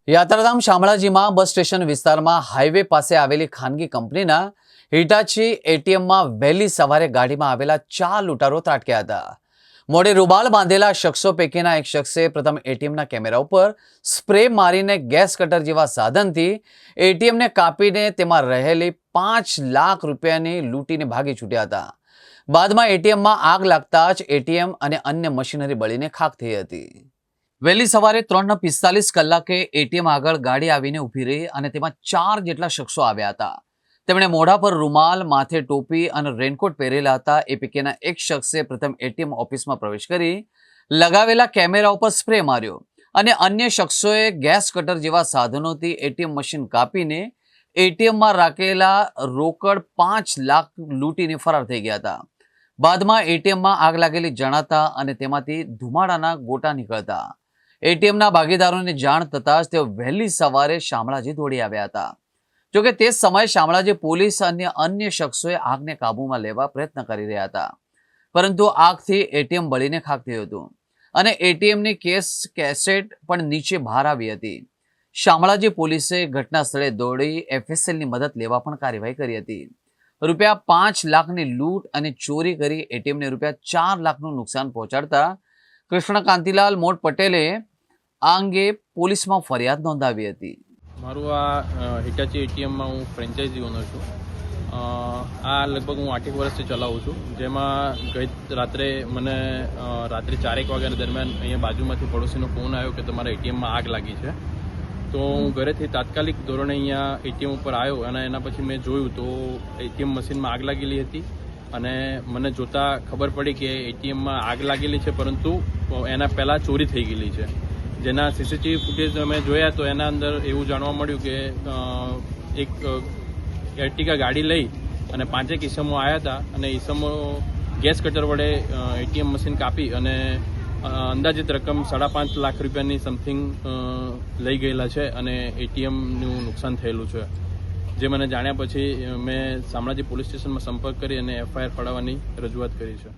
યાત્રાધામ શામળાજીમાં bus station વિસ્તારમાં highway પાસે આવેલી ખાનગી કંપનીના હિટાચી એટીએમમાં વહેલી સવારે ગાડીમાં આવેલા 4 લૂંટારો ત્રાટક્યા હતા. મોઢે રૂમાલ બાંધેલા શખ્સો પૈકીના એક શખ્સે પ્રથમ એટીએમના કેમેરા ઉપર સ્પ્રે મારીને ગેસ કટર જેવા સાધનથી એટીએમને કાપીને તેમાં રહેલી 5 લાખ રૂપિયાની લૂંટીને ભાગી છૂટ્યા હતા. બાદમાં એટીએમમાં આગ લાગતા જ એટીએમ અને અન્ય મશીનરી બળીને ખાખ થઈ હતી. વહેલી સવારે 3:45 કલાકે એટીએમ આગળ ગાડી આવીને ઊભી રહી અને તેમાં 4 જેટલા શખ્સો આવ્યા હતા. તેમણે મોઢા પર રૂમાલ, માથે ટોપી અને રેનકોટ પહેરેલા હતા. એ પૈકીના એક શખ્સે પ્રથમ એટીએમ ઓફિસમાં પ્રવેશ કરી લગાવેલા કેમેરા ઉપર સ્પ્રે માર્યો અને અન્ય શખ્સોએ ગેસ કટર જેવા સાધનોથી એટીએમ મશીન કાપીને એટીએમમાં રાખેલા રોકડ 5 લાખ લૂંટીને ફરાર થઈ ગયા હતા. બાદમાં એટીએમમાં આગ લાગેલી જણાતા અને તેમાંથી ધુમાડાના ગોટા નીકળતા એટીએમના ભાગીદારોને જાણ થતાં જ તેઓ વહેલી સવારે શામળાજી દોડી આવ્યા હતા. જોકે તે સમયે શામળાજી પોલીસ અને અન્ય શખ્સોએ આગને કાબૂમાં લેવા પ્રયત્ન કરી રહ્યા હતા, પરંતુ આગથી એટીએમ બળીને ખાખ થયું હતું અને એટીએમની કેસેટ પણ નીચે બહાર આવી હતી. શામળાજી પોલીસે ઘટના સ્થળે દોડી એફએસએલની મદદ લેવા પણ કાર્યવાહી કરી હતી. રૂપિયા 5 લાખની લૂંટ અને ચોરી કરી એટીએમને રૂપિયા 4 લાખનું નુકસાન પહોંચાડતા કૃષ્ણ કાંતિલાલ મોટ પટેલે આ અંગે પોલીસમાં ફરિયાદ નોંધાવી હતી. મારું આ હિટાચી એટીએમમાં હું ફ્રેન્ચાઇઝી ઓનર છું. આ લગભગ હું 8 વર્ષથી ચલાવું છું, જેમાં ગઈ રાત્રે મને રાત્રે 4 વાગ્યાના દરમિયાન અહીંયા બાજુમાંથી પડોશીનો ફોન આવ્યો કે તમારા એટીએમમાં આગ લાગી છે. તો હું ઘરેથી તાત્કાલિક ધોરણે અહીંયા એટીએમ ઉપર આવ્યો અને એના પછી મેં જોયું તો એટીએમ મશીનમાં આગ લાગેલી હતી અને મને જોતાં ખબર પડી કે એટીએમમાં આગ લાગેલી છે, પરંતુ એના પહેલાં ચોરી થઈ ગયેલી છે. જેના સીસીટીવી ફૂટેજ અમે જોયા તો એના અંદર એવું જાણવા મળ્યું કે એક એર્ટિગા ગાડી લઈ અને 5 ઈસમો આવ્યા હતા અને ઈસમો ગેસ કટર વડે એટીએમ મશીન કાપી અને અંદાજિત રકમ 5.5 લાખ રૂપિયાની સમથિંગ લઈ ગયેલા છે અને એટીએમનું નુકસાન થયેલું છે. જે મને જાણ્યા પછી મેં શામળાજી પોલીસ સ્ટેશનમાં સંપર્ક કરી અને એફઆઈઆર ફાળવવાની રજૂઆત કરી છે.